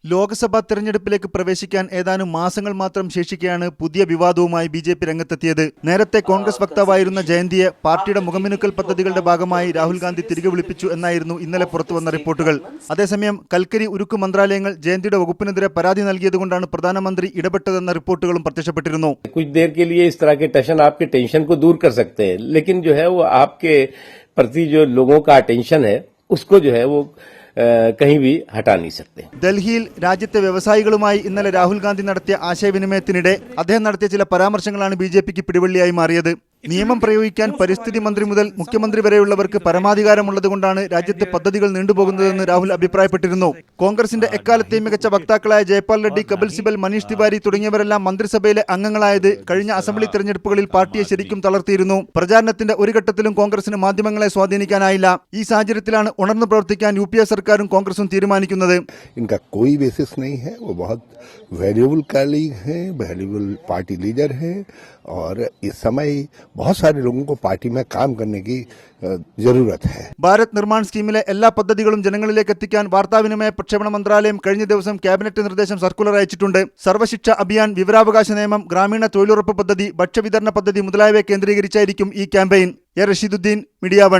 ലോക്സഭാ തെരഞ്ഞെടുപ്പിലേക്ക് പ്രവേശിക്കാൻ ഏതാനും മാസങ്ങൾ മാത്രം ശേഷിക്കെയാണ് പുതിയ വിവാദവുമായി ബിജെപി രംഗത്തെത്തിയത്. നേരത്തെ കോൺഗ്രസ് വക്താവായിരുന്ന ജയന്തിയെ പാർട്ടിയുടെ മുഖമിനുക്കൽ പദ്ധതികളുടെ ഭാഗമായി രാഹുൽ ഗാന്ധി തിരികെ വിളിപ്പിച്ചു എന്നായിരുന്നു ഇന്നലെ പുറത്തുവന്ന റിപ്പോർട്ടുകൾ. അതേസമയം കൽക്കരി, ഉരുക്ക് മന്ത്രാലയങ്ങൾ ജയന്തിയുടെ വകുപ്പിനെതിരെ പരാതി നൽകിയതുകൊണ്ടാണ് പ്രധാനമന്ത്രി ഇടപെട്ടതെന്ന റിപ്പോർട്ടുകളും പ്രത്യക്ഷപ്പെട്ടിരുന്നു. कुछ देर के लिए इस तरह के टशन आपके टेंशन को दूर कर सकते हैं, लेकिन जो है वो आपके प्रति जो लोगों का अटेंशन है उसको जो है वो कहीं भी हटा नहीं सकते. ഡൽഹിയിൽ രാജ്യത്തെ വ്യവസായികളുമായി ഇന്നലെ രാഹുൽ ഗാന്ധി നടത്തിയ ആശയവിനിമയത്തിനിടെ അദ്ദേഹം നടത്തിയ ചില പരാമർശങ്ങളാണ് ബിജെപിക്ക് പിടിവള്ളിയായി മാറിയത്. നിയമം പ്രയോഗിക്കാൻ പരിസ്ഥിതി മന്ത്രി മുതൽ മുഖ്യമന്ത്രി വരെയുള്ളവർക്ക് പരമാധികാരമുള്ളതുകൊണ്ടാണ് രാജ്യത്തെ പദ്ധതികൾ നീണ്ടുപോകുന്നതെന്ന് രാഹുൽ അഭിപ്രായപ്പെട്ടിരുന്നു. കോൺഗ്രസിന്റെ എക്കാലത്തെയും മികച്ച വക്താക്കളായ ജയ്പാൽ റെഡ്ഡി, കപിൽ സിബൽ, മനീഷ് തിവാരി തുടങ്ങിയവരെല്ലാം മന്ത്രിസഭയിലെ അംഗങ്ങളായത് കഴിഞ്ഞ അസംബ്ലി തെരഞ്ഞെടുപ്പുകളിൽ പാർട്ടിയെ ശരിക്കും തളർത്തിയിരുന്നു. പ്രചാരണത്തിന്റെ ഒരു ഘട്ടത്തിലും കോൺഗ്രസിന് മാധ്യമങ്ങളെ സ്വാധീനിക്കാനായില്ല. ഈ സാഹചര്യത്തിലാണ് ഉണർന്നു പ്രവർത്തിക്കാൻ യുപിഎ സർക്കാരും കോൺഗ്രസും തീരുമാനിക്കുന്നത്. इनका कोई बेसिस नहीं है, वो बहुत वैल्यूएबल कलीग हैं, वैल्यूएबल पार्टी लीडर हैं और इस समय बहुत सारे लोगों को पार्टी में काम करने की जरूरत है. ഭാരത് നിർമ്മാൺ സ്കീമിലെ എല്ലാ പദ്ധതികളും ജനങ്ങളിലേക്ക് എത്തിക്കാൻ വാർത്താവിനിമയ പ്രക്ഷേപണ മന്ത്രാലയം കഴിഞ്ഞ ദിവസം ക്യാബിനറ്റ് നിർദ്ദേശം സർക്കുലർ അയച്ചിട്ടുണ്ട്. സർവശിക്ഷ അഭിയാൻ, വിവരാവകാശ നിയമം, ഗ്രാമീണ തൊഴിലുറപ്പ് പദ്ധതി, ഭക്ഷ്യവിതരണ പദ്ധതി മുതലായവയെ കേന്ദ്രീകരിച്ചായിരിക്കും ഈ ക്യാമ്പയിൻ. A Rashiduddin, media 1.